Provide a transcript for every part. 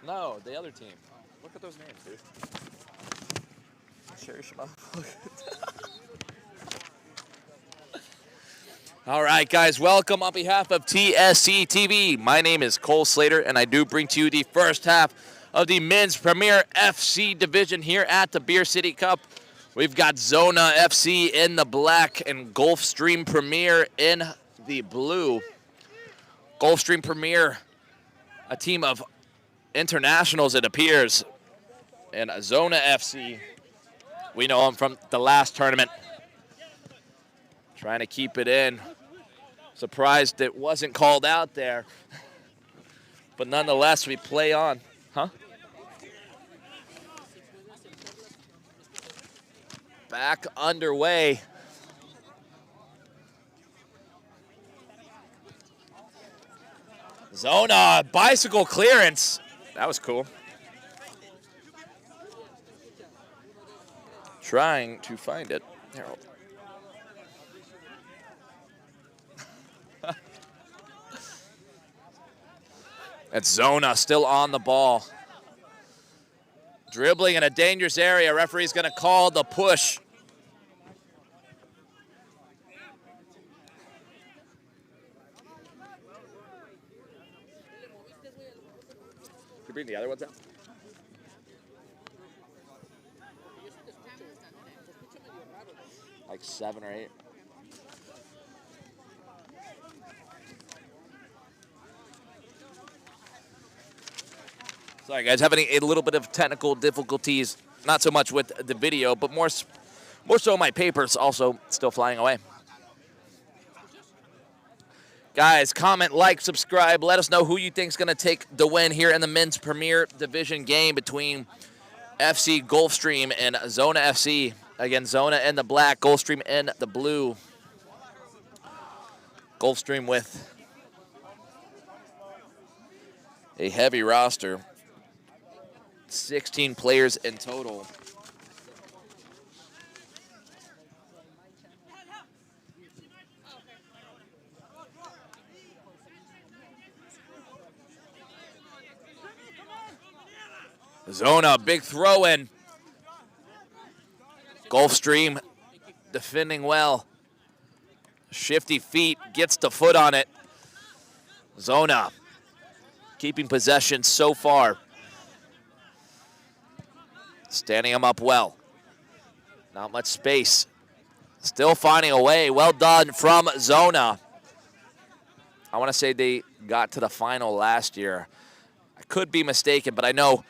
No, the other team. Look at those names, dude. Sherry Shema. All right, guys, welcome on behalf of TSC TV. My name is Cole Slater, and I do bring to you the first half of the Men's Premier FC Division here at the Beer City Cup. We've got ZONA FC in the black and GULFSTREAM Premier in the blue. GULFSTREAM Premier, a team of internationals, it appears, and ZONA FC, we know them from the last tournament. Trying to keep it in. Surprised it wasn't called out there. But nonetheless, we play on. Huh? Back underway. ZONA, bicycle clearance. That was cool. Trying to find it. There. It's ZONA still on the ball. Dribbling in a dangerous area. Referee's going to call the push. Could you bring the other ones out? Like 7 or 8. Sorry, guys, having a little bit of technical difficulties. Not so much with the video, but more so my papers also still flying away. Guys, comment, like, subscribe. Let us know who you think is going to take the win here in the Men's Premier Division game between FC GULFSTREAM and ZONA FC. Again, ZONA in the black, GULFSTREAM in the blue. GULFSTREAM with a heavy roster. 16 players in total. ZONA, big throw in. GULFSTREAM defending well. Shifty feet, gets the foot on it. ZONA keeping possession so far. Standing him up well. Not much space. Still finding a way. Well done from ZONA. I want to say they got to the final last year. I could be mistaken, but I know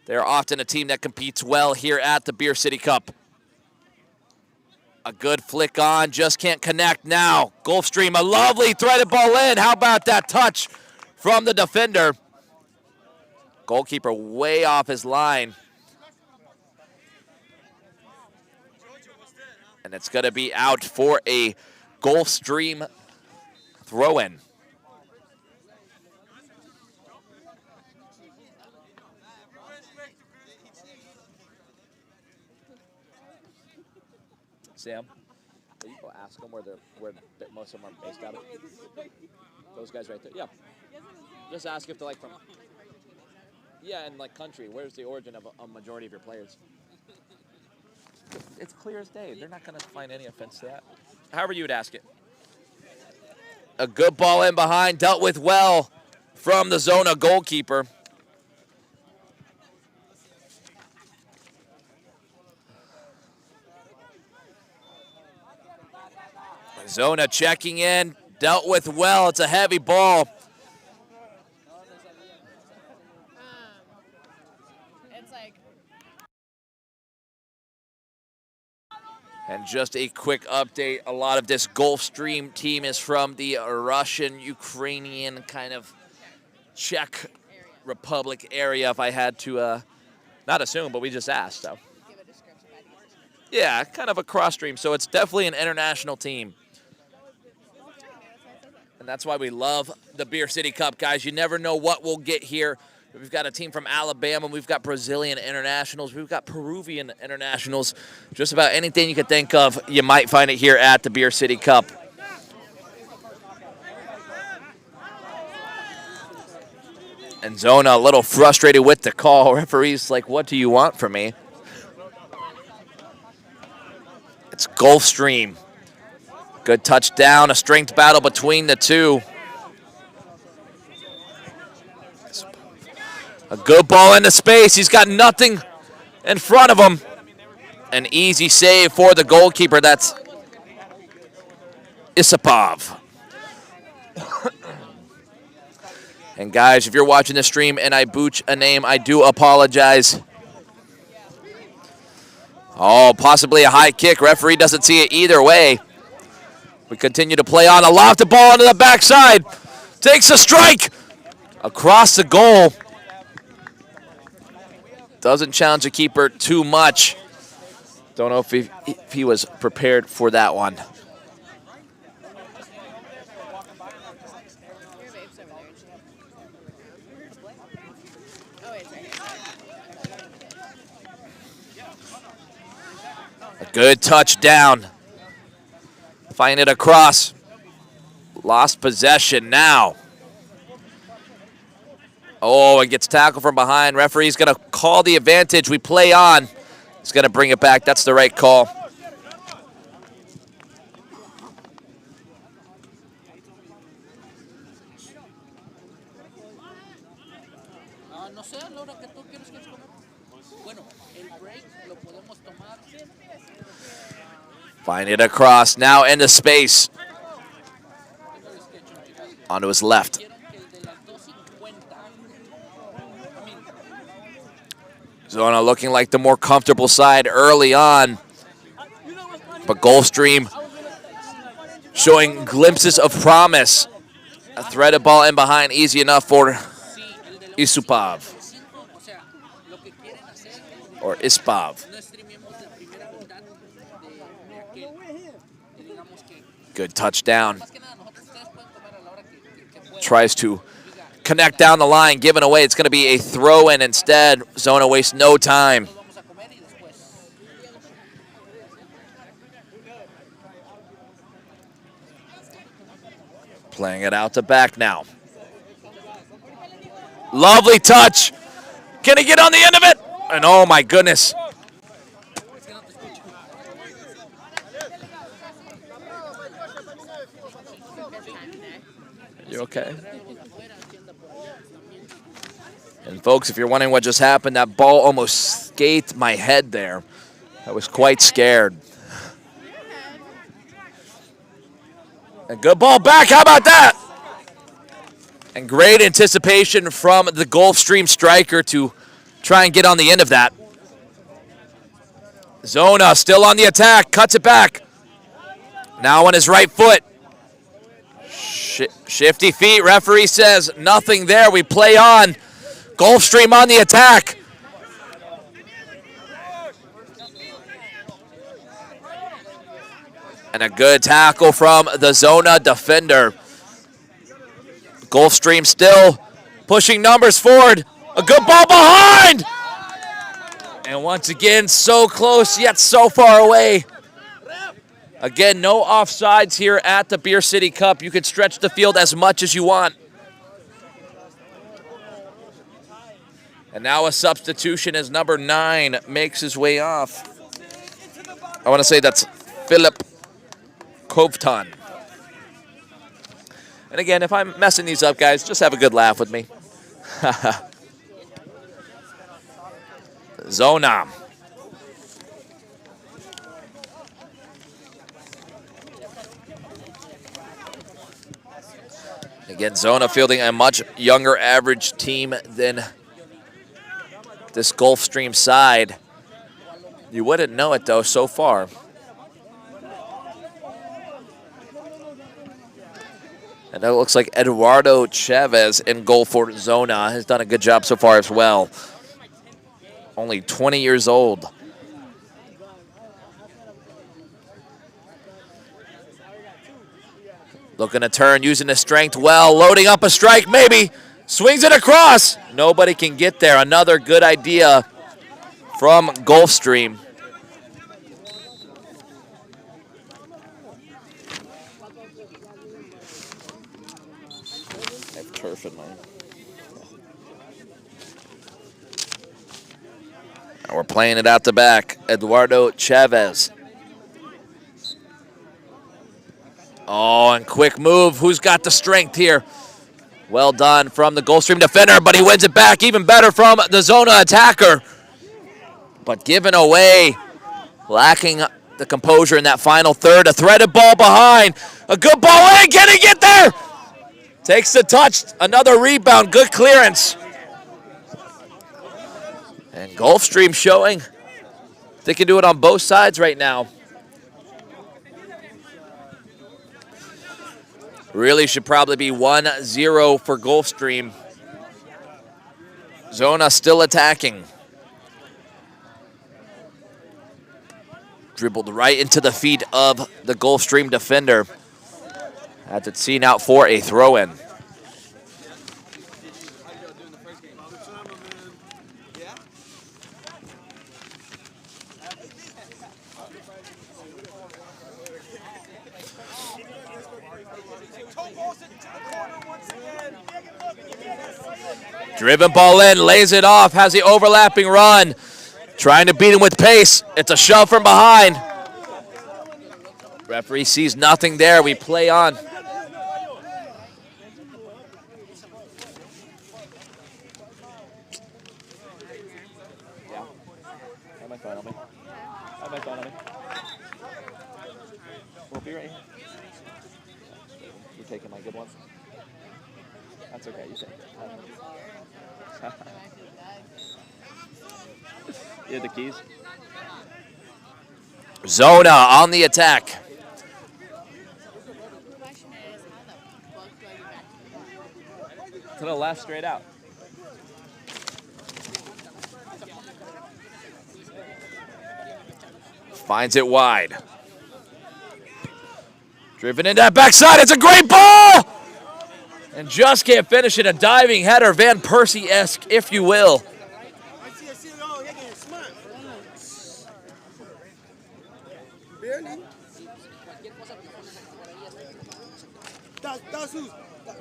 they're often a team that competes well here at the Beer City Cup. A good flick on, just can't connect now. GULFSTREAM, a lovely threaded ball in. How about that touch from the defender? Goalkeeper way off his line. And it's going to be out for a GULFSTREAM throw-in. Sam, will you go ask them where most of them are based out of? Those guys right there? Yeah. Just ask if they're like from... Yeah, and like country. Where's the origin of a majority of your players? It's clear as day. They're not going to find any offense to that. However you would ask it. A good ball in behind, dealt with well from the ZONA goalkeeper. ZONA checking in, dealt with well. It's a heavy ball. And just a quick update, a lot of this GULFSTREAM team is from the Russian, Ukrainian kind of Czech Republic area, if I had to not assume, but we just asked. So. Yeah, kind of a cross stream, so it's definitely an international team. And that's why we love the Beer City Cup, guys. You never know what we'll get here. We've got a team from Alabama. We've got Brazilian internationals. We've got Peruvian internationals. Just about anything you could think of, you might find it here at the Beer City Cup. And Zona a little frustrated with the call. Referee's like, what do you want from me? It's Gulfstream. Good touchdown, a strength battle between the two. A good ball into space. He's got nothing in front of him. An easy save for the goalkeeper. That's Isipov. And guys, if you're watching the stream and I booch a name, I do apologize. Oh, possibly a high kick. Referee doesn't see it either way. We continue to play on. A lofted ball into the backside. Takes a strike across the goal. Doesn't challenge the keeper too much. Don't know if he was prepared for that one. A good touchdown. Find it across. Lost possession now. Oh, it gets tackled from behind. Referee's going to call the advantage. We play on. He's going to bring it back. That's the right call. Find it across. Now into space. Onto his left. Zona looking like the more comfortable side early on. But Gulfstream showing glimpses of promise. A threaded ball in behind, easy enough for Isupov. Or Ispav. Good touchdown. Tries to connect down the line, given away. It's going to be a throw-in instead. Zona wastes no time. Playing it out to back now. Lovely touch. Can he get on the end of it? And oh my goodness. You okay? And folks, if you're wondering what just happened, that ball almost scathed my head there. I was quite scared. A good ball back, how about that? And great anticipation from the Gulfstream striker to try and get on the end of that. Zona still on the attack, cuts it back. Now on his right foot. Shifty feet, referee says nothing there. We play on. Gulfstream on the attack. And a good tackle from the Zona defender. Gulfstream still pushing numbers forward. A good ball behind. And once again, so close yet so far away. Again, no offsides here at the Beer City Cup. You can stretch the field as much as you want. And now a substitution as number 9 makes his way off. I want to say that's Philip Kovton. And again, if I'm messing these up, guys, just have a good laugh with me. Zona. Again, Zona fielding a much younger average team than this Gulfstream side. You wouldn't know it, though, so far. And that looks like Eduardo Chavez in goal for Zona has done a good job so far as well. Only 20 years old. Looking to turn, using his strength well, loading up a strike, maybe. Swings it across. Nobody can get there. Another good idea from Gulfstream. I have turf in mine. We're playing it out the back. Eduardo Chavez. Oh, and quick move. Who's got the strength here? Well done from the Gulfstream defender, but he wins it back. Even better from the Zona attacker. But given away, lacking the composure in that final third. A threaded ball behind. A good ball in. Can he get there? Takes the touch. Another rebound. Good clearance. And Gulfstream showing they can do it on both sides right now. Really should probably be 1-0 for Gulfstream. Zona still attacking. Dribbled right into the feet of the Gulfstream defender. Had it seen out for a throw-in. Driven ball in, lays it off, has the overlapping run. Trying to beat him with pace. It's a shove from behind. Referee sees nothing there. We play on. We'll be right here. You taking my good ones? That's okay, you take it. You have the keys. Zona on the attack. To the left, straight out. Finds it wide. Driven into that backside. It's a great ball! And just can't finish it. A diving header, Van Persie-esque, if you will.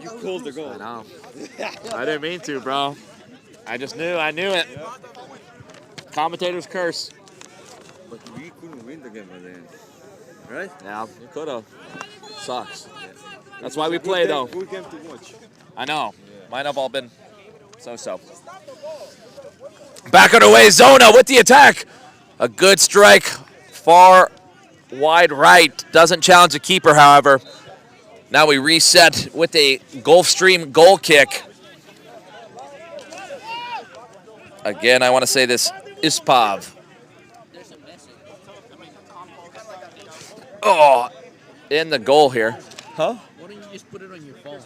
You called the goal. I know. I didn't mean to, bro. I just knew. I knew it. Commentator's curse. But we couldn't win the game at the end. Right? Yeah, you could have. Sucks. That's why we play, though. Good game to watch. I know. Might have all been so-so. Back on the way, Zona with the attack. A good strike. Far wide right. Doesn't challenge the keeper, however. Now we reset with a Gulfstream goal kick. Again, I want to say this, Ispav. Oh, in the goal here. Huh? Why don't you just put it on your phone?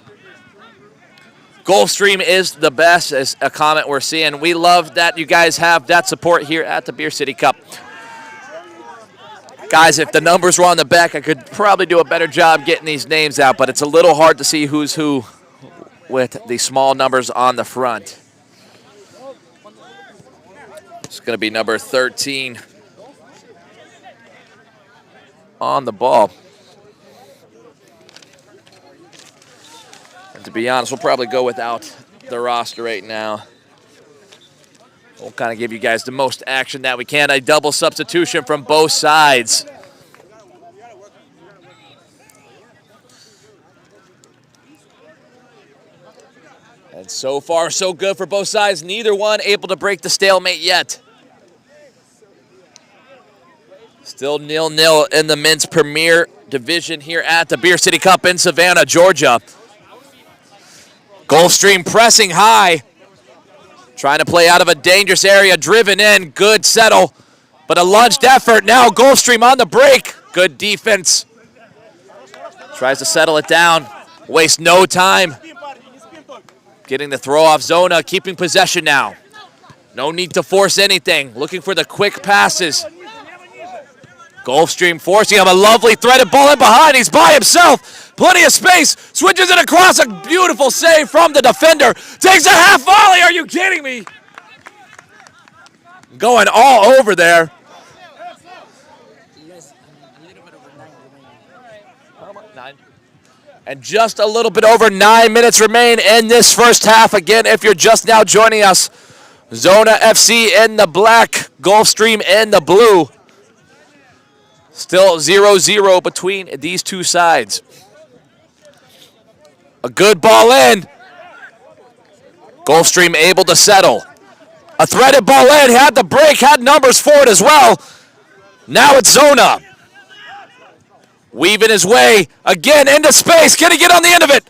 Gulfstream is the best, is a comment we're seeing. We love that you guys have that support here at the Beer City Cup. Guys, if the numbers were on the back, I could probably do a better job getting these names out, but it's a little hard to see who's who with the small numbers on the front. It's going to be number 13 on the ball. And to be honest, we'll probably go without the roster right now. We'll kind of give you guys the most action that we can. A double substitution from both sides. And so far, so good for both sides. Neither one able to break the stalemate yet. Still 0-0 in the men's premier division here at the Beer City Cup in Savannah, Georgia. Gulfstream pressing high. Trying to play out of a dangerous area, driven in, good settle, but a lunged effort. Now Gulfstream on the break. Good defense. Tries to settle it down. Waste no time. Getting the throw off Zona, keeping possession now. No need to force anything. Looking for the quick passes. Gulfstream forcing him. A lovely threaded ball in behind. He's by himself. Plenty of space. Switches it across. A beautiful save from the defender. Takes a half volley. Are you kidding me? Going all over there. And just a little bit over 9 minutes remain in this first half. Again, if you're just now joining us, Zona FC in the black, Gulfstream in the blue. Still 0-0 between these two sides. A good ball in. Gulfstream able to settle. A threaded ball in, had the break, had numbers for it as well. Now it's Zona. Weaving his way again into space. Can he get on the end of it?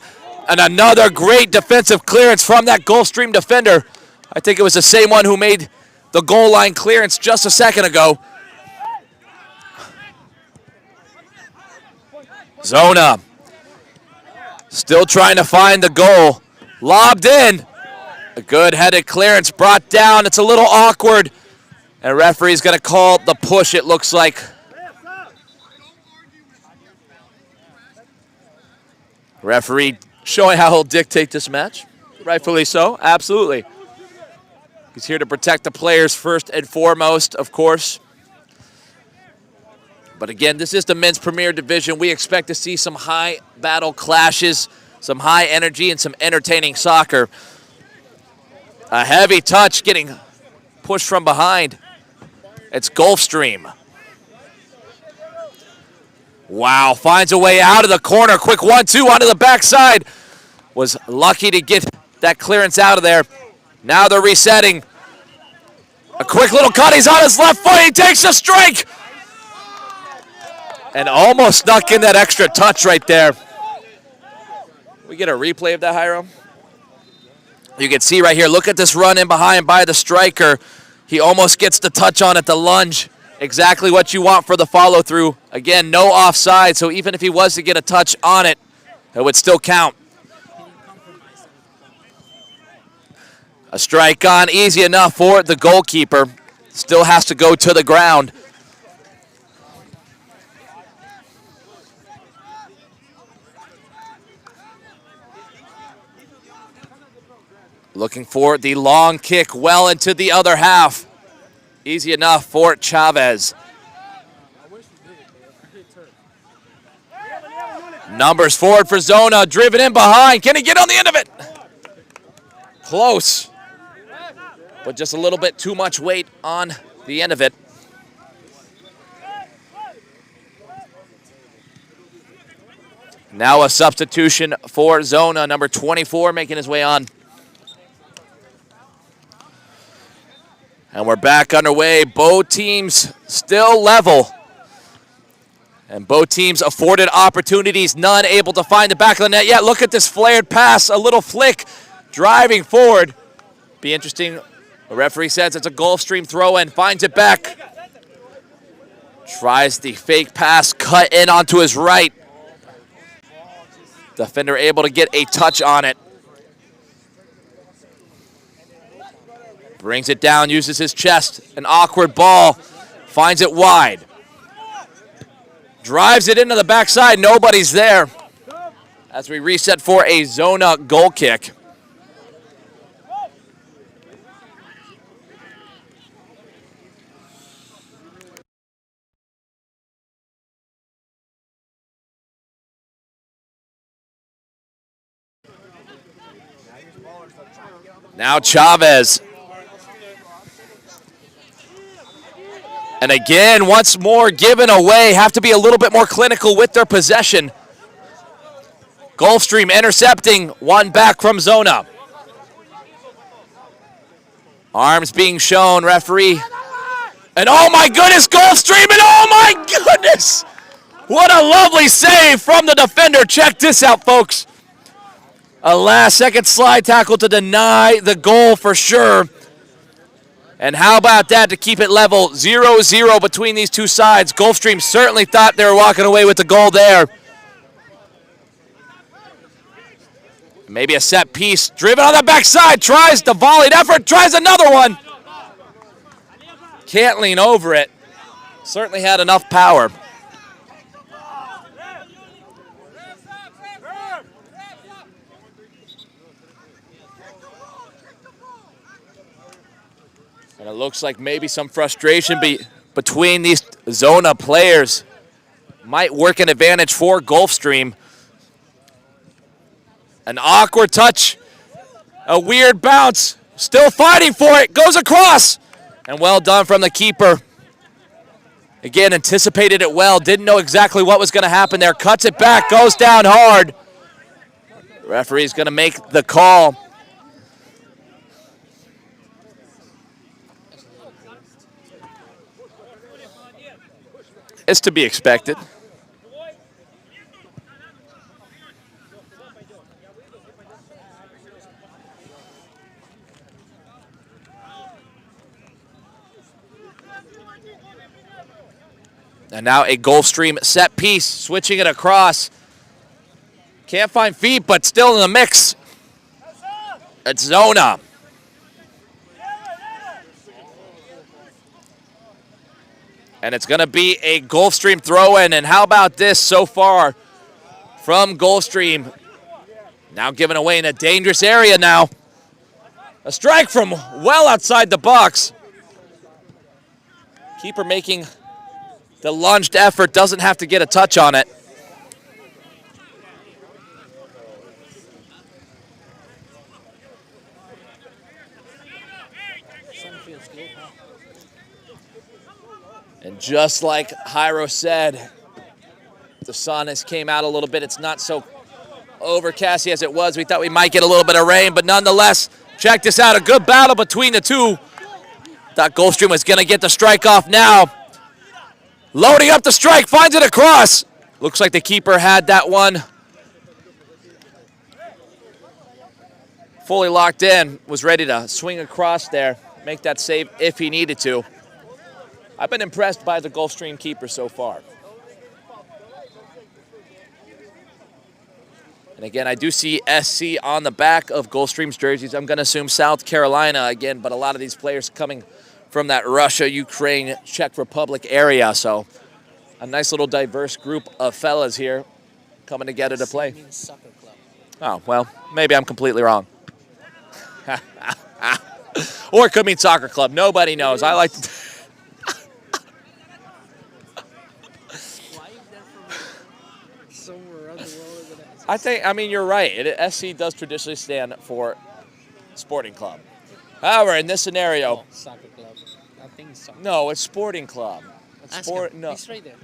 And another great defensive clearance from that Gulfstream defender. I think it was the same one who made the goal line clearance just a second ago. Zona still trying to find the goal. Lobbed in. A good headed clearance brought down. It's a little awkward. And referee's going to call the push, it looks like. Referee showing how he'll dictate this match. Rightfully so, absolutely. He's here to protect the players first and foremost, of course. But again, this is the men's premier division. We expect to see some high battle clashes, some high energy, and some entertaining soccer. A heavy touch getting pushed from behind. It's Gulfstream. Wow, finds a way out of the corner. Quick 1-2 onto the backside. Was lucky to get that clearance out of there. Now they're resetting. A quick little cut. He's on his left foot. He takes a strike. And almost snuck in that extra touch right there. We get a replay of that, Hiram? You can see right here. Look at this run in behind by the striker. He almost gets the touch on it, the lunge. Exactly what you want for the follow-through. Again, no offside, so even if he was to get a touch on it, it would still count. A strike on, easy enough for the goalkeeper. Still has to go to the ground. Looking for the long kick well into the other half. Easy enough for Chavez. Numbers forward for Zona, driven in behind. Can he get on the end of it? Close. But just a little bit too much weight on the end of it. Now a substitution for Zona, number 24 making his way on. And we're back underway. Both teams still level. And both teams afforded opportunities, none able to find the back of the net yet. Look at this flared pass, a little flick, driving forward. Be interesting. The referee says it's a Gulfstream throw-in, finds it back. Tries the fake pass, cut in onto his right. Defender able to get a touch on it. Brings it down, uses his chest. An awkward ball, finds it wide. Drives it into the backside, nobody's there. As we reset for a Zona goal kick. Now Chavez. And again, once more given away. Have to be a little bit more clinical with their possession. Gulfstream intercepting, one back from Zona. Arms being shown, referee. And oh my goodness, Gulfstream, and oh my goodness! What a lovely save from the defender. Check this out, folks. A last-second slide tackle to deny the goal for sure. And how about that to keep it level 0-0 between these two sides? Gulfstream certainly thought they were walking away with the goal there. Maybe a set piece. Driven on the backside. Tries the volleyed effort. Tries another one. Can't lean over it. Certainly had enough power. And it looks like maybe some frustration between these Zona players might work an advantage for Gulfstream. An awkward touch, a weird bounce. Still fighting for it. Goes across. And well done from the keeper. Again, anticipated it well. Didn't know exactly what was going to happen there. Cuts it back. Goes down hard. Referee's going to make the call. It's to be expected. And now a Gulfstream set piece, switching it across. Can't find feet, but still in the mix. It's ZONA. And it's going to be a Gulfstream throw-in. And how about this so far from Gulfstream? Now given away in a dangerous area now. A strike from well outside the box. Keeper making the lunged effort, doesn't have to get a touch on it. And just like Jairo said, the sun has came out a little bit. It's not so overcasty as it was. We thought we might get a little bit of rain, but nonetheless, check this out. A good battle between the two. Thought Gulfstream was going to get the strike off now. Loading up the strike, finds it across. Looks like the keeper had that one fully locked in, was ready to swing across there, make that save if he needed to. I've been impressed by the Gulfstream keeper so far. And again, I do see SC on the back of Gulfstream's jerseys. I'm going to assume South Carolina again, but a lot of these players coming from that Russia, Ukraine, Czech Republic area. So a nice little diverse group of fellas here coming together to play. Oh, well, maybe I'm completely wrong. Or it could mean soccer club. Nobody knows. I like to... I mean, you're right. SC does traditionally stand for sporting club. However, in this scenario... Oh, soccer club. I think it's soccer. No, it's sporting club. It's no. He's right there.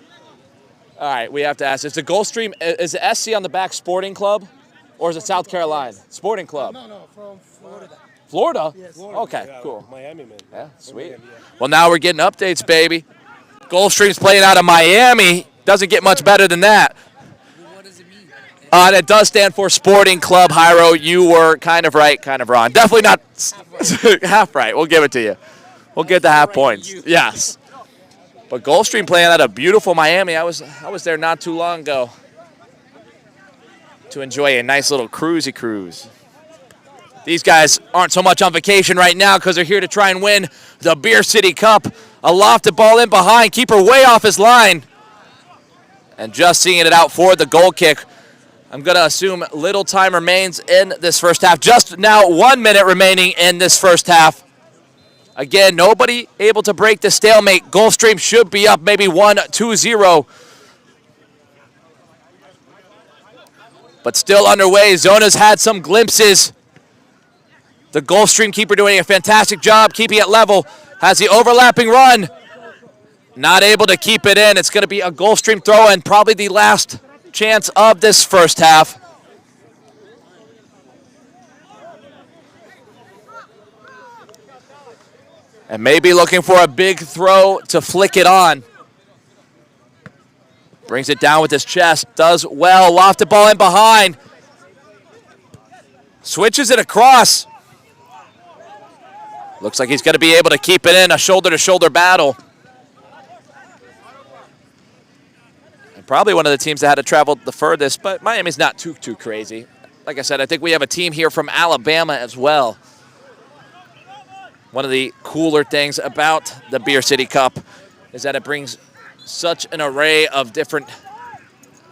All right, we have to ask. Is the Gulfstream, is the SC on the back sporting club? Or is it South Carolina? Sporting club. No, from Florida. Florida? Yes. Okay, Yeah, cool. Miami, man. Yeah, sweet. Miami, yeah. Well, now we're getting updates, baby. Gulfstream's playing out of Miami. Doesn't get much better than that. What does it mean? It does stand for Sporting Club. Jairo, you were kind of right, kind of wrong. Definitely not half right. We'll give it to you. We'll get the half points. Yes. But Gulfstream playing out of beautiful Miami. I was there not too long ago to enjoy a nice little cruisy cruise. These guys aren't so much on vacation right now because they're here to try and win the Beer City Cup. A lofted ball in behind. Keeper way off his line. And just seeing it out for the goal kick. I'm going to assume little time remains in this first half. Just now 1 minute remaining in this first half. Again, nobody able to break the stalemate. Gulfstream should be up maybe 1-2-0. But still underway. ZONA's had some glimpses. The Gulfstream keeper doing a fantastic job keeping it level. Has the overlapping run. Not able to keep it in. It's going to be a Gulfstream throw and probably the last chance of this first half. And maybe looking for a big throw to flick it on. Brings it down with his chest. Does well. Lofted ball in behind. Switches it across. Looks like he's going to be able to keep it in. A shoulder-to-shoulder battle. And probably one of the teams that had to travel the furthest, but Miami's not too crazy. Like I said, I think we have a team here from Alabama as well. One of the cooler things about the Beer City Cup is that it brings such an array of different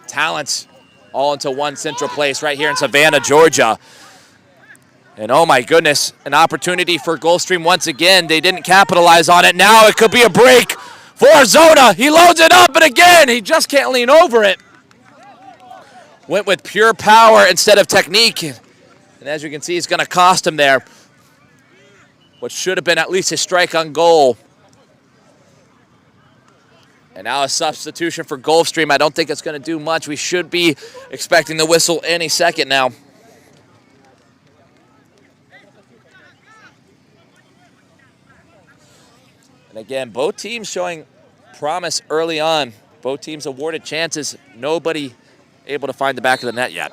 talents all into one central place right here in Savannah, Georgia. And oh my goodness, an opportunity for Gulfstream once again. They didn't capitalize on it. Now it could be a break for ZONA. He loads it up, and again, he just can't lean over it. Went with pure power instead of technique. And as you can see, it's going to cost him there. what should have been at least a strike on goal. And now a substitution for Gulfstream. I don't think it's going to do much. We should be expecting the whistle any second now. And again, both teams showing promise early on. Both teams awarded chances. Nobody able to find the back of the net yet.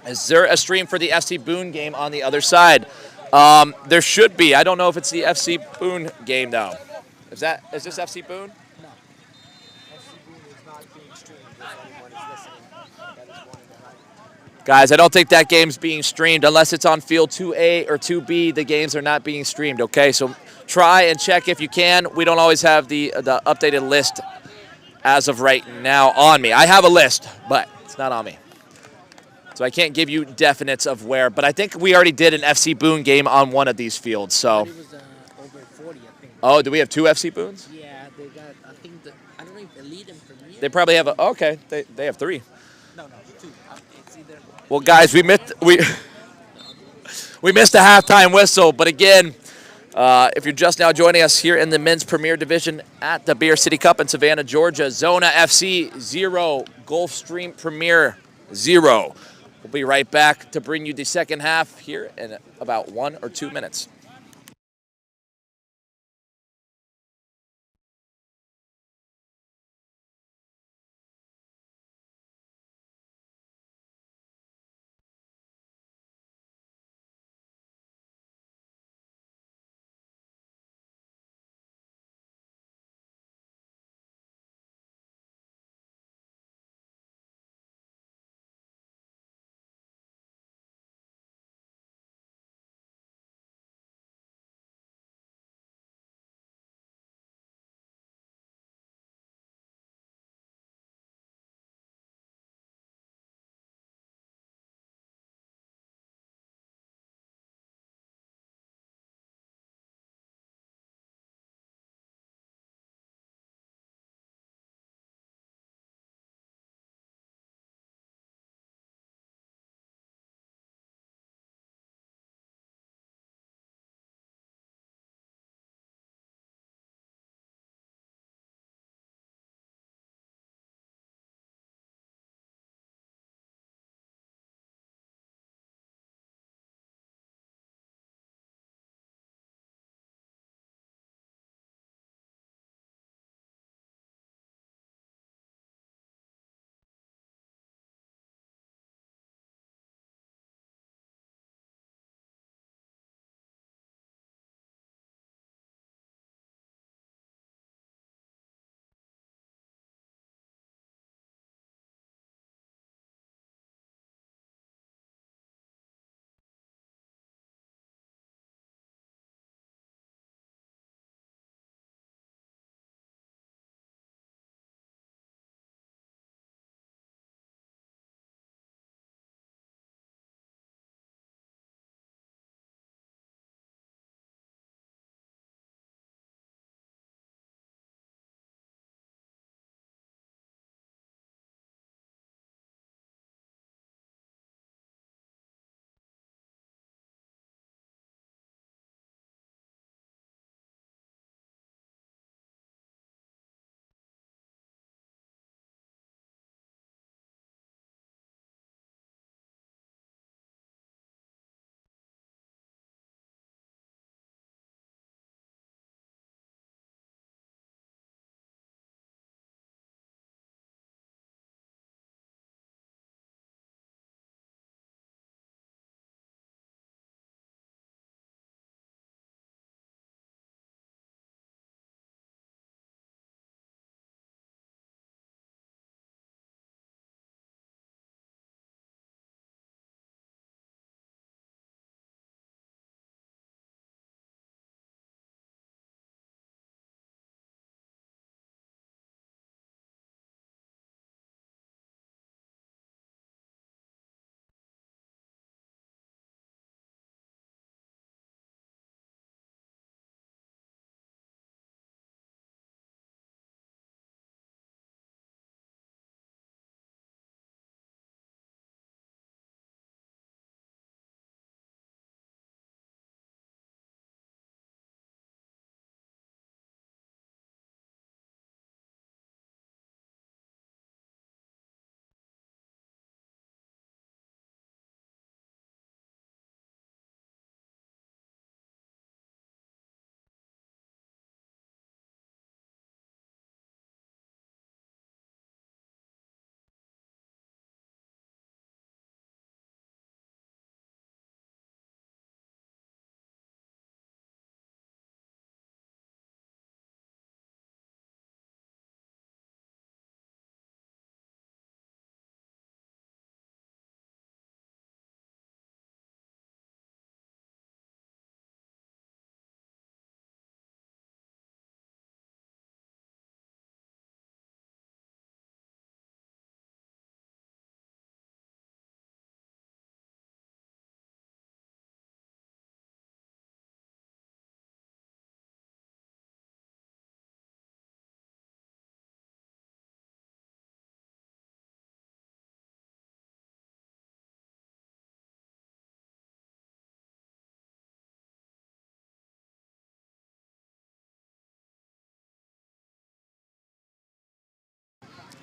Is there a stream for the FC Boone game on the other side? There should be. I don't know if it's the FC Boone game though. Is this FC Boone? No. FC Boone is not being streamed if anyone is listening. That is one in the night. Guys, I don't think that game's being streamed unless it's on field 2A or 2B. The games are not being streamed. Okay, so try and check if you can. We don't always have the updated list as of right now on me. I have a list, but it's not on me. So I can't give you definites of where, but I think we already did an FC Boone game on one of these fields. So. It was over 40, I think. Oh, do we have two FC Boons? Yeah, they got, I think, I don't know if Elite and Premier. They probably have okay, they have three. No, two. It's either. Well, guys, we missed a halftime whistle, but again, if you're just now joining us here in the men's premier division at the Beer City Cup in Savannah, Georgia, Zona FC 0, Gulfstream Premier 0. We'll be right back to bring you the second half here in about 1 or 2 minutes.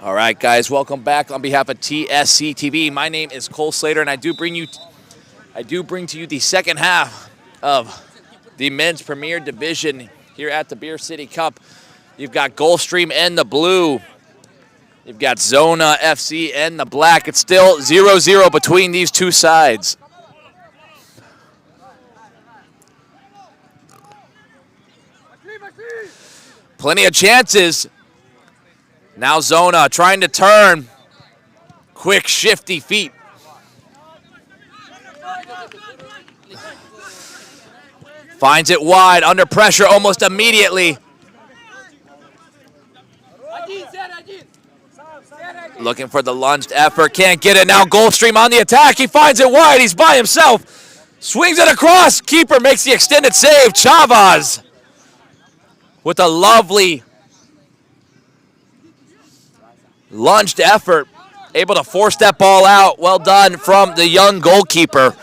All right, guys, welcome back on behalf of TSC TV. My name is Cole Slater, and I do bring to you the second half of the men's premier division here at the Beer City Cup. You've got Gulfstream in the blue. You've got ZONA FC in the black. It's still 0-0 between these two sides. Plenty of chances. Now ZONA trying to turn. Quick, shifty feet. Finds it wide, under pressure almost immediately. Looking for the lunged effort, can't get it. Now Gulfstream on the attack. He finds it wide, he's by himself. Swings it across, keeper makes the extended save. Chavez with a lovely lunged effort, able to force that ball out. Well done from the young goalkeeper.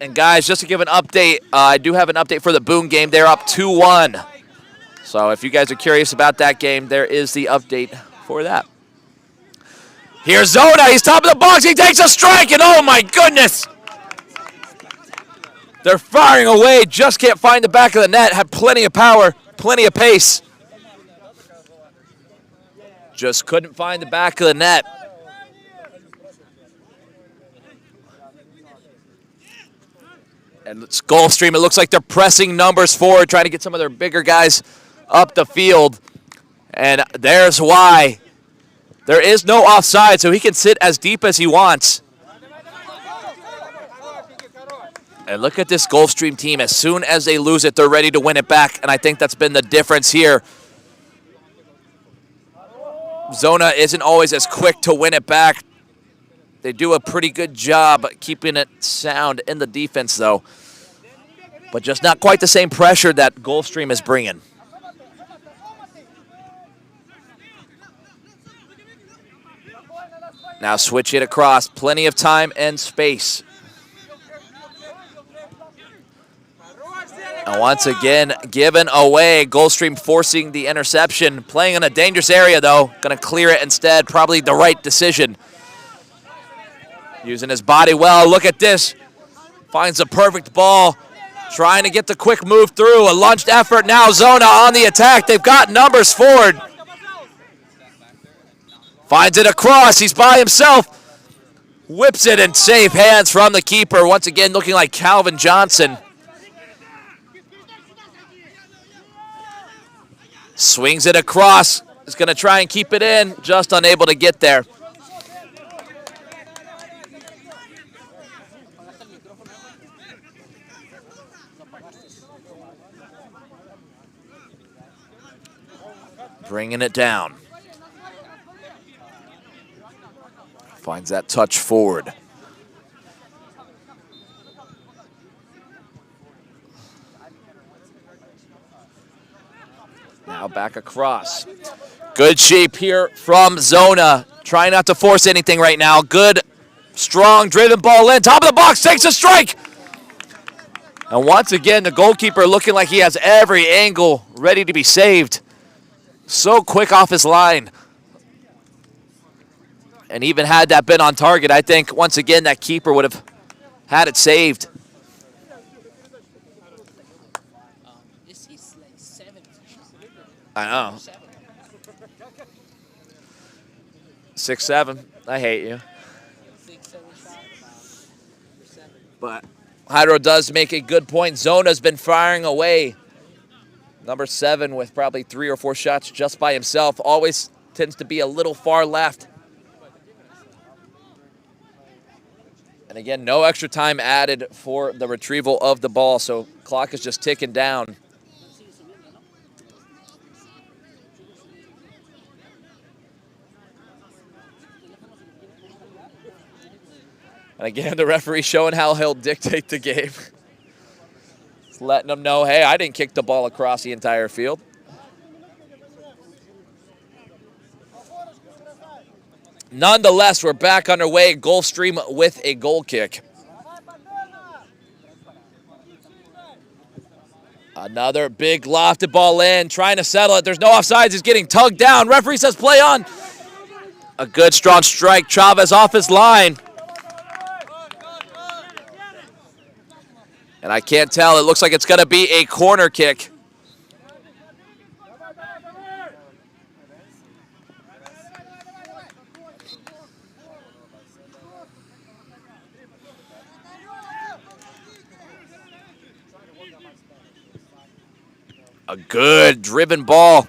And guys, just to give an update, I do have an update for the Boone game. They're up 2-1. So if you guys are curious about that game, there is the update for that. Here's ZONA, he's top of the box, he takes a strike, and oh my goodness! They're firing away, just can't find the back of the net, have plenty of power, plenty of pace. Just couldn't find the back of the net. And it's Gulfstream, it looks like they're pressing numbers forward, trying to get some of their bigger guys up the field. And there's why. There is no offside, so he can sit as deep as he wants. And look at this Gulfstream team. As soon as they lose it, they're ready to win it back. And I think that's been the difference here. ZONA isn't always as quick to win it back. They do a pretty good job keeping it sound in the defense, though. But just not quite the same pressure that Gulfstream is bringing. Now switch it across. Plenty of time and space. And once again, given away. Gulfstream forcing the interception. Playing in a dangerous area, though. Going to clear it instead. Probably the right decision. Using his body well. Look at this. Finds the perfect ball. Trying to get the quick move through. A lunged effort. Now ZONA on the attack. They've got numbers forward. Finds it across. He's by himself. Whips it in safe hands from the keeper. Once again, looking like Calvin Johnson. Swings it across. Is going to try and keep it in. Just unable to get there. Bringing it down. Finds that touch forward. Now back across. Good shape here from ZONA. Trying not to force anything right now. Good, strong, driven ball in. Top of the box, takes a strike. And once again, the goalkeeper looking like he has every angle ready to be saved. So quick off his line. And even had that been on target, I think, once again, that keeper would have had it saved. I know. 6'7". I hate you. But Hydro does make a good point. ZONA's been firing away. Number 7 with probably 3 or 4 shots just by himself. Always tends to be a little far left. And again, no extra time added for the retrieval of the ball, so clock is just ticking down. And again, the referee showing how he'll dictate the game. Just letting them know, hey, I didn't kick the ball across the entire field. Nonetheless, we're back underway. Gulfstream with a goal kick. Another big lofted ball in, trying to settle it. There's no offsides. He's getting tugged down. Referee says play on. A good, strong strike. Chavez off his line. And I can't tell. It looks like it's going to be a corner kick. A good driven ball.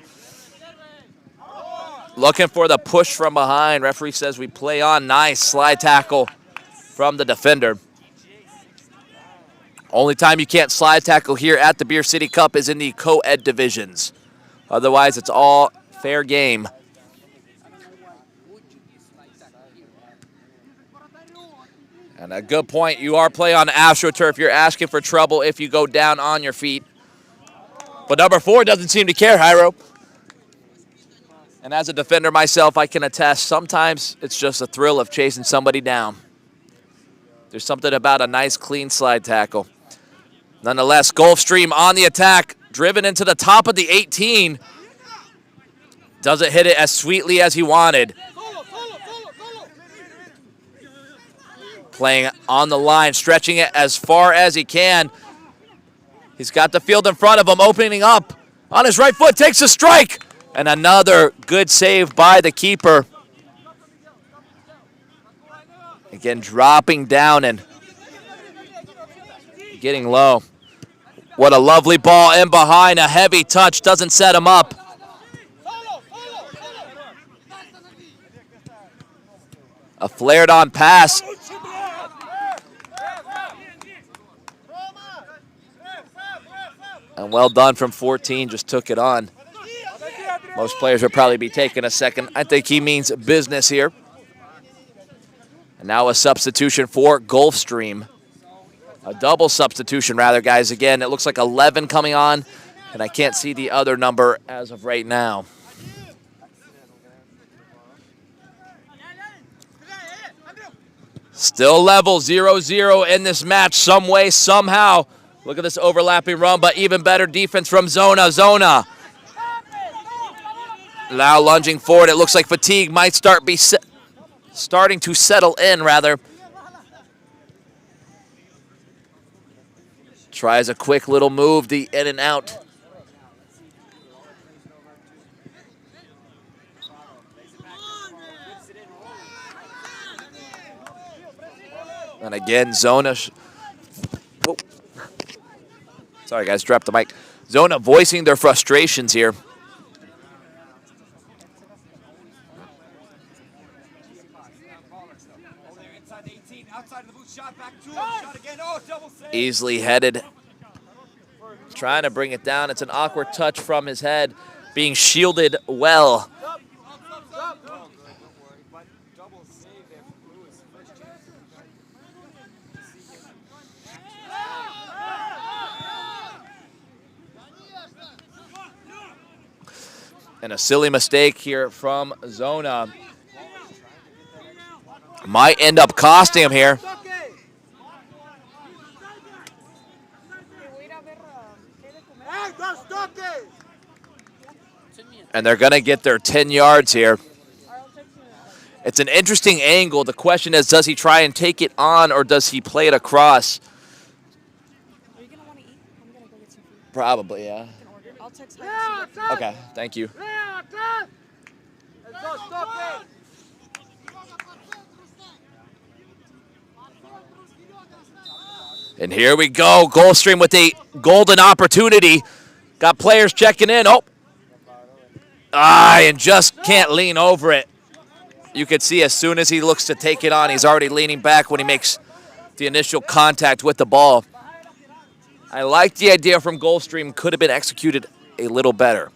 Looking for the push from behind. Referee says we play on. Nice slide tackle from the defender. Only time you can't slide tackle here at the Beer City Cup is in the co-ed divisions. Otherwise, it's all fair game. And a good point. You are playing on AstroTurf. You're asking for trouble if you go down on your feet. But number 4 doesn't seem to care, Hyro. And as a defender myself, I can attest, sometimes it's just a thrill of chasing somebody down. There's something about a nice, clean slide tackle. Nonetheless, Gulfstream on the attack, driven into the top of the 18. Doesn't hit it as sweetly as he wanted. Playing on the line, stretching it as far as he can. He's got the field in front of him, opening up. On his right foot, takes a strike. And another good save by the keeper. Again, dropping down and getting low. What a lovely ball in behind. A heavy touch, doesn't set him up. A flared on pass. And well done from 14, just took it on. Most players will probably be taking a second. I think he means business here. And now a substitution for Gulfstream. A double substitution, rather, guys. Again, it looks like 11 coming on, and I can't see the other number as of right now. Still level, 0-0 in this match some way, somehow. Look at this overlapping run, but even better defense from ZONA. ZONA now lunging forward. It looks like fatigue might starting to settle in, rather. Tries a quick little move, the in and out. And again, ZONA. Oh. Sorry, guys, dropped the mic. ZONA voicing their frustrations here. Easily headed. Trying to bring it down. It's an awkward touch from his head. Being shielded well. And a silly mistake here from ZONA. Might end up costing him here. And they're going to get their 10 yards here. It's an interesting angle. The question is, does he try and take it on, or does he play it across? Are you going to want to eat? I'm going to go get some food. Probably, yeah. I'll text her. Okay, thank you. And here we go. Gulfstream with a golden opportunity. Got players checking in. Oh. And just can't lean over it. You could see as soon as he looks to take it on, he's already leaning back when he makes the initial contact with the ball. I like the idea from Gulfstream. Could have been executed a little better.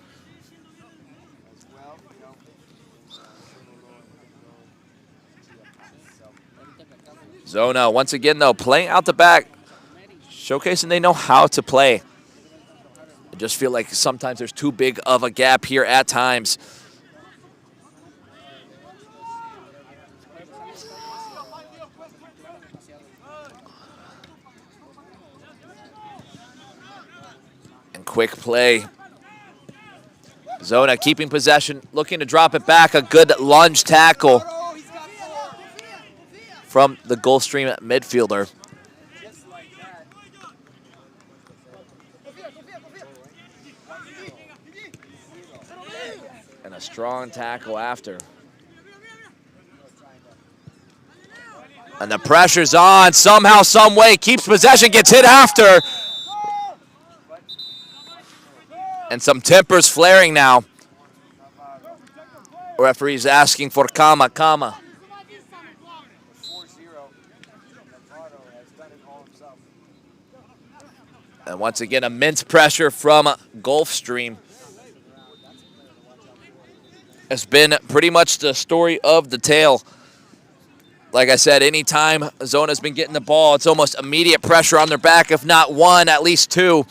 ZONA, once again, though, playing out the back, showcasing they know how to play. I just feel like sometimes there's too big of a gap here at times. quick play. Zona keeping possession, looking to drop it back. A good lunge tackle from the Gulfstream midfielder. And a strong tackle after. And the pressure's on. Somehow, some way, keeps possession, gets hit after. And some tempers flaring now. Referee's asking for kama. And once again, immense pressure from Gulfstream. It's been pretty much the story of the tale. Like I said, anytime Zona's been getting the ball, it's almost immediate pressure on their back. If not one, at least two.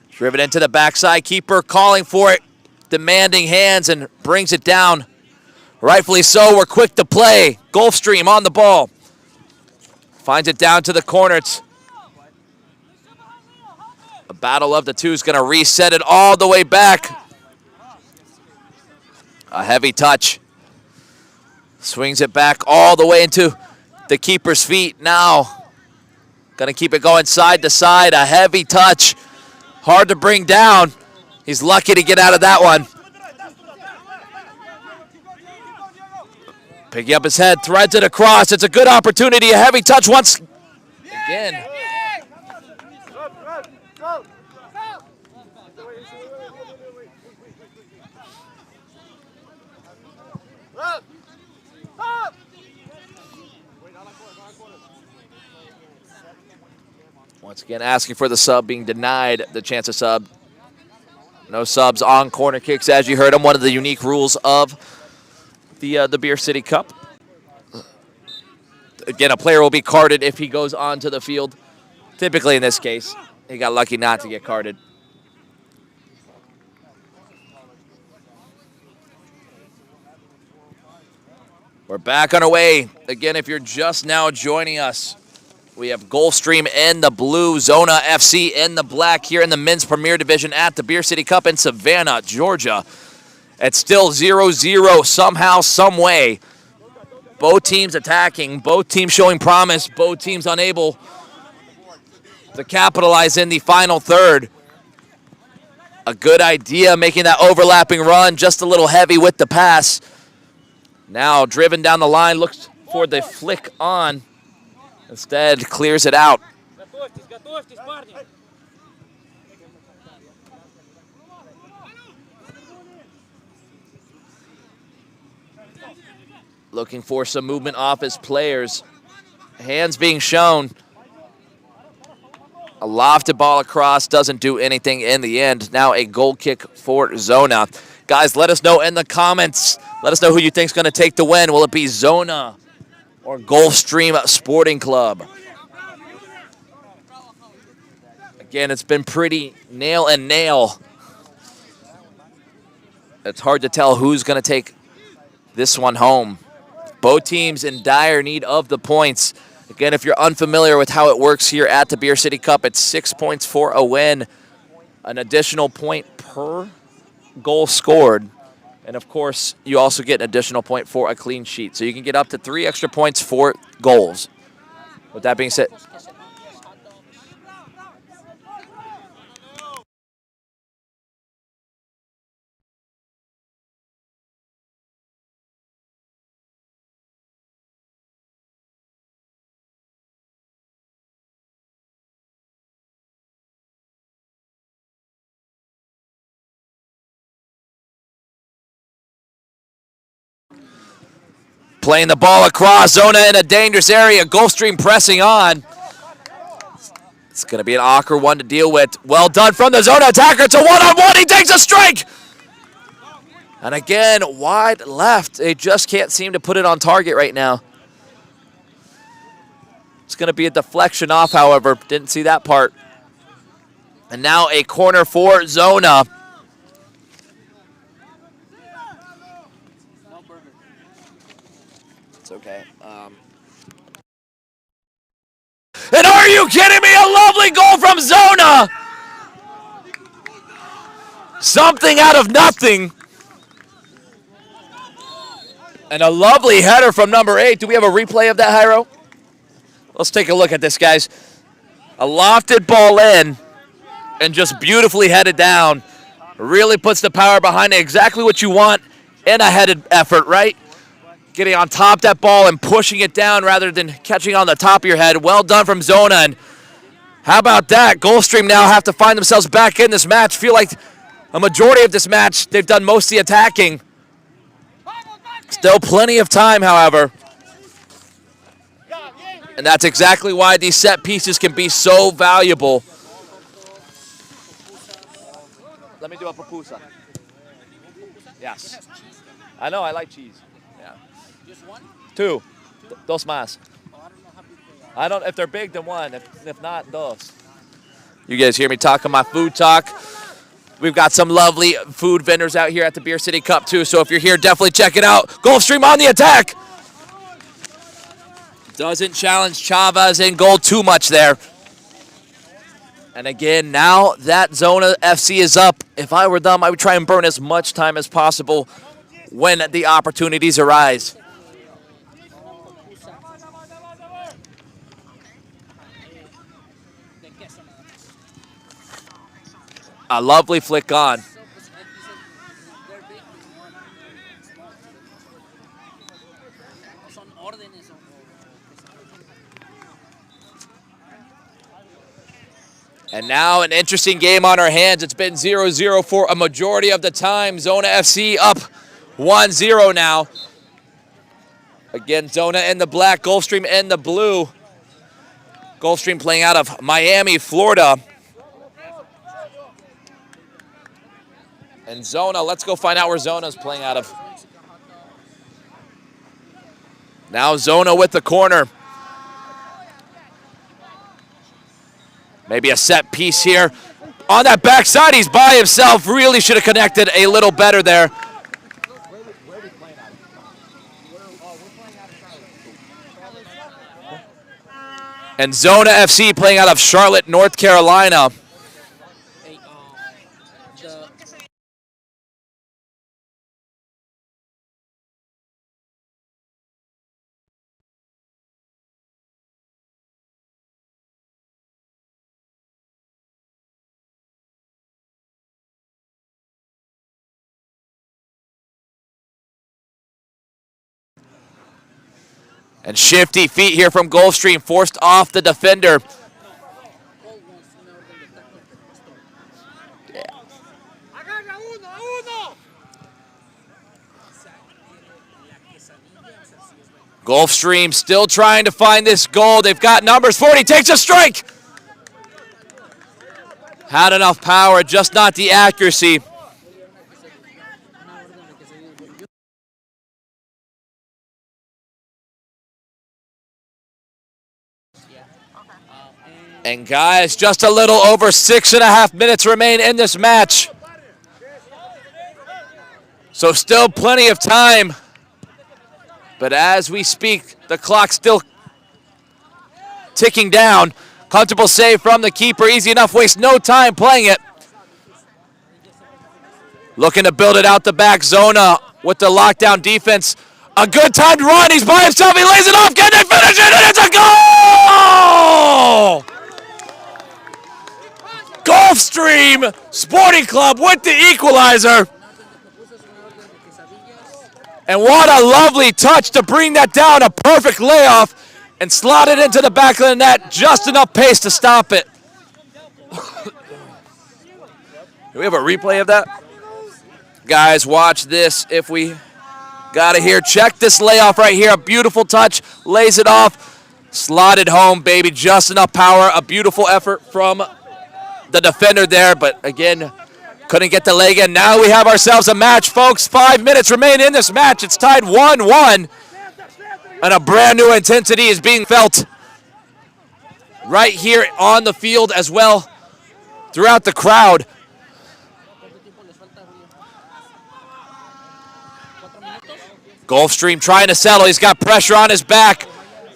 Driven into the backside, keeper calling for it, demanding hands, and brings it down. Rightfully so, we're quick to play. Gulfstream on the ball. Finds it down to the corner. It's a battle of the two is going to reset it all the way back. A heavy touch. Swings it back all the way into the keeper's feet. Now, going to keep it going side to side. A heavy touch. Hard to bring down. He's lucky to get out of that one. Picking up his head, threads it across. It's a good opportunity. A heavy touch once again. Once again, asking for the sub, being denied the chance of sub. No subs on corner kicks, as you heard them. One of the unique rules of the Beer City Cup. Again, a player will be carded if he goes onto the field. Typically, in this case, he got lucky not to get carded. We're back on our way. Again, if you're just now joining us, we have Gulfstream in the blue, Zona FC in the black here in the men's premier division at the Beer City Cup in Savannah, Georgia. It's still 0-0 somehow, some way. Both teams attacking, both teams showing promise, both teams unable to capitalize in the final third. A good idea making that overlapping run, just a little heavy with the pass. Now driven down the line, looks for the flick on. Instead, clears it out. Looking for some movement off his players. Hands being shown. A lofted ball across, doesn't do anything in the end. Now a goal kick for Zona. Guys, let us know in the comments. Let us know who you think is going to take the win. Will it be Zona or Gulfstream Sporting Club? Again, it's been pretty nail and nail. It's hard to tell who's going to take this one home. Both teams in dire need of the points. Again, if you're unfamiliar with how it works here at the Beer City Cup, it's 6 points for a win, an additional point per goal scored. And, of course, you also get an additional point for a clean sheet. So you can get up to 3 extra points for goals. With that being said, playing the ball across, Zona in a dangerous area, Gulfstream pressing on. It's going to be an awkward one to deal with. Well done from the Zona attacker. It's a one-on-one. He takes a strike. And again, wide left. They just can't seem to put it on target right now. It's going to be a deflection off, however. Didn't see that part. And now a corner for Zona. It's okay. And are you kidding me? A lovely goal from Zona. Something out of nothing. And a lovely header from number 8. Do we have a replay of that, Jairo? Let's take a look at this, guys. A lofted ball in and just beautifully headed down. Really puts the power behind it. Exactly what you want in a headed effort, right? Getting on top of that ball and pushing it down rather than catching on the top of your head. Well done from ZONA. And how about that? Gulfstream now have to find themselves back in this match. Feel like a majority of this match, they've done most of the attacking. Still plenty of time, however. And that's exactly why these set pieces can be so valuable. Let me do a pupusa. Yes. I know, I like cheese. Yeah. Just one? Two. Dos más. I don't, if they're big, then one. If not, dos. You guys hear me talking my food talk. We've got some lovely food vendors out here at the Beer City Cup, too. So if you're here, definitely check it out. Gulfstream on the attack. Doesn't challenge Chavez in goal too much there. And again, now that ZONA FC is up, if I were them, I would try and burn as much time as possible when the opportunities arise. A lovely flick on. And now an interesting game on our hands. It's been 0-0 for a majority of the time. ZONA FC up 1-0 now. Again, ZONA in the black, Gulfstream in the blue. Gulfstream playing out of Miami, Florida. And ZONA, let's go find out where ZONA's playing out of. Now ZONA with the corner. Maybe a set piece here. On that backside, he's by himself. Really should have connected a little better there. And ZONA FC playing out of Charlotte, North Carolina. And shifty feet here from Gulfstream, forced off the defender. Yeah. Gulfstream still trying to find this goal. They've got numbers. 40 takes a strike. Had enough power, just not the accuracy. And guys, just a little over 6.5 minutes remain in this match. So still plenty of time. But as we speak, the clock's still ticking down. Comfortable save from the keeper, easy enough, waste no time playing it. Looking to build it out the back. ZONA with the lockdown defense. A good timed run, he's by himself, he lays it off, can they finish it, and it's a goal! Gulfstream Sporting Club with the equalizer. And what a lovely touch to bring that down, a perfect layoff, and slot it into the back of the net, just enough pace to stop it. Do we have a replay of that? Guys, watch this if we got it here. Check this layoff right here, a beautiful touch, lays it off, slotted home, baby, just enough power, a beautiful effort from the defender there, but again, couldn't get the leg in. Now we have ourselves a match, folks. 5 minutes remain in this match. It's tied 1-1, and a brand new intensity is being felt right here on the field as well throughout the crowd. Gulfstream trying to settle. He's got pressure on his back.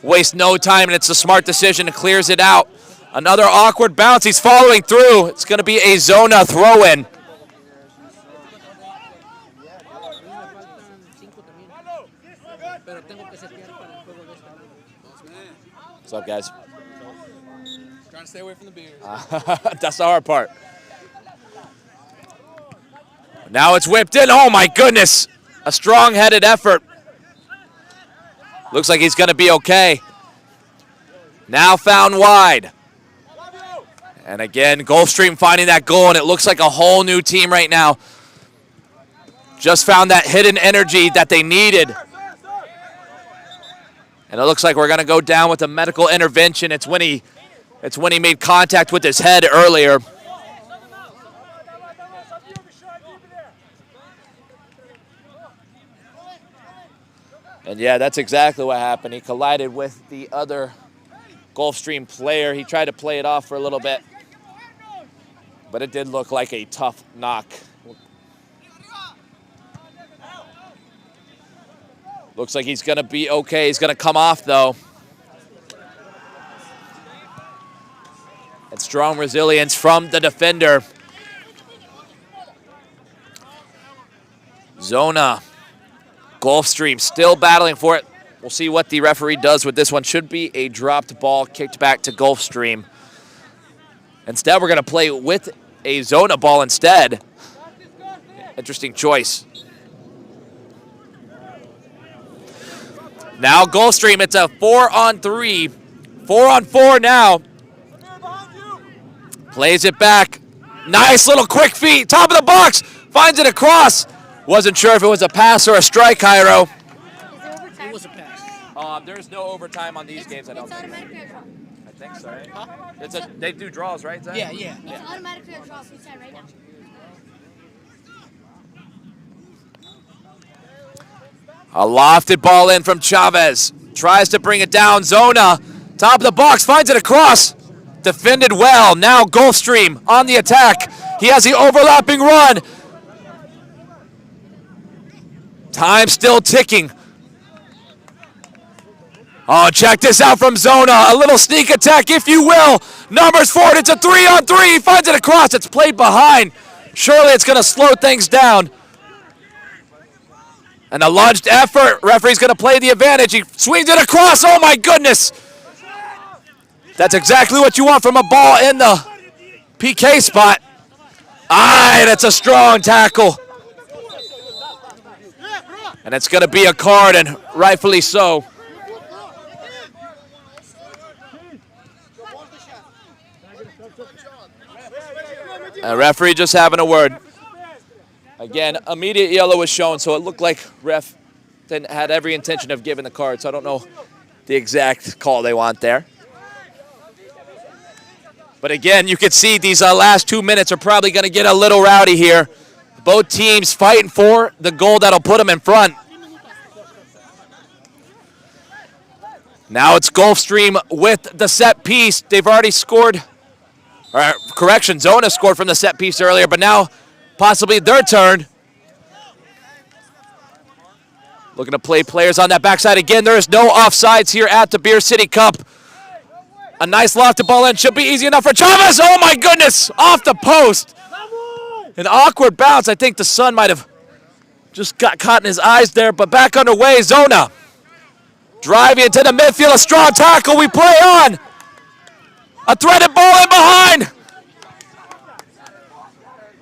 Waste no time, and it's a smart decision and clears it out. Another awkward bounce. He's following through. It's going to be a ZONA throw-in. What's up, guys? Trying to stay away from the beers. That's the hard part. Now it's whipped in. Oh, my goodness. A strong-headed effort. Looks like he's going to be okay. Now found wide. And again, Gulfstream finding that goal, and it looks like a whole new team right now. Just found that hidden energy that they needed. And it looks like we're going to go down with a medical intervention. It's when he made contact with his head earlier. And yeah, that's exactly what happened. He collided with the other Gulfstream player. He tried to play it off for a little bit, but it did look like a tough knock. Looks like he's going to be okay. He's going to come off, though. And strong resilience from the defender. ZONA, Gulfstream still battling for it. We'll see what the referee does with this one. Should be a dropped ball kicked back to Gulfstream. Instead, we're going to play with a ZONA ball instead. Interesting choice. Now Gulfstream, it's a 4-on-3. 4-on-4 now. Plays it back. Nice little quick feet. Top of the box. Finds it across. Wasn't sure if it was a pass or a strike, Cairo. It was a pass. There's no overtime on these games, I don't think. I think so, right? Huh? They do draws, right, Zach? Yeah, yeah. It's automatically a draw free right now. A lofted ball in from Chavez. Tries to bring it down. ZONA, top of the box, finds it across. Defended well. Now Gulfstream on the attack. He has the overlapping run. Time still ticking. Oh, check this out from ZONA. A little sneak attack, if you will. Numbers forward. It's a 3-on-3. He finds it across. It's played behind. Surely it's going to slow things down. And a lunged effort. Referee's going to play the advantage. He swings it across. Oh, my goodness. That's exactly what you want from a ball in the PK spot. And it's a strong tackle. And it's going to be a card, and rightfully so. A referee just having a word. Again, immediate yellow was shown, so it looked like ref had every intention of giving the card, so I don't know the exact call they want there. But again, you can see these last 2 minutes are probably going to get a little rowdy here. Both teams fighting for the goal that'll put them in front. Now it's Gulfstream with the set piece. They've already scored. Correction, ZONA scored from the set piece earlier, but now possibly their turn. Looking to play players on that backside again. There is no offsides here at the Beer City Cup. A nice lofted ball in. Should be easy enough for Chavez. Oh, my goodness. Off the post. An awkward bounce. I think the sun might have just got caught in his eyes there, but back underway. ZONA driving into the midfield. A strong tackle. We play on. A threaded ball in behind.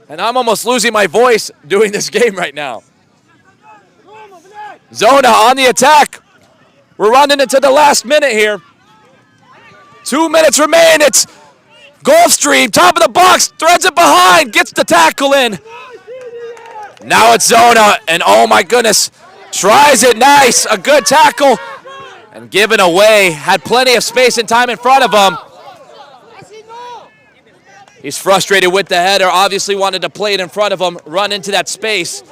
And I'm almost losing my voice doing this game right now. ZONA on the attack. We're running into the last minute here. 2 minutes remain. It's Gulfstream, top of the box, threads it behind, gets the tackle in. Now it's ZONA, and oh my goodness, tries it nice. A good tackle, and given away. Had plenty of space and time in front of him. He's frustrated with the header, obviously wanted to play it in front of him, run into that space.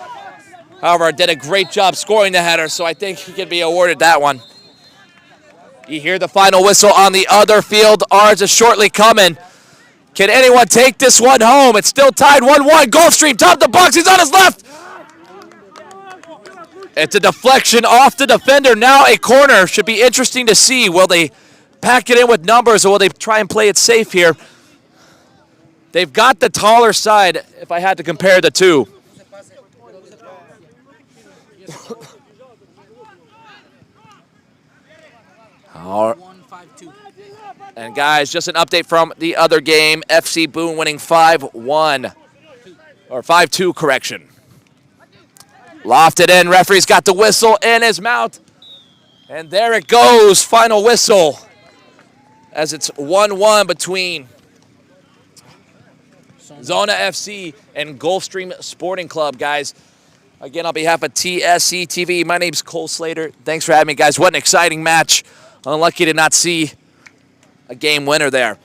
However, did a great job scoring the header, so I think he can be awarded that one. You hear the final whistle on the other field. Ours is shortly coming. Can anyone take this one home? It's still tied 1-1. Gulfstream, top of the box. He's on his left. It's a deflection off the defender. Now a corner. Should be interesting to see. Will they pack it in with numbers, or will they try and play it safe here? They've got the taller side, if I had to compare the two. All right. 1-5-2. And guys, just an update from the other game. FC Boone winning 5-1. Or 5-2, correction. Lofted in. Referee's got the whistle in his mouth. And there it goes. Final whistle. As it's 1-1 between ZONA FC and Gulfstream Sporting Club, guys. Again, on behalf of TSC TV, my name's Cole Slater. Thanks for having me, guys. What an exciting match. Unlucky to not see a game winner there.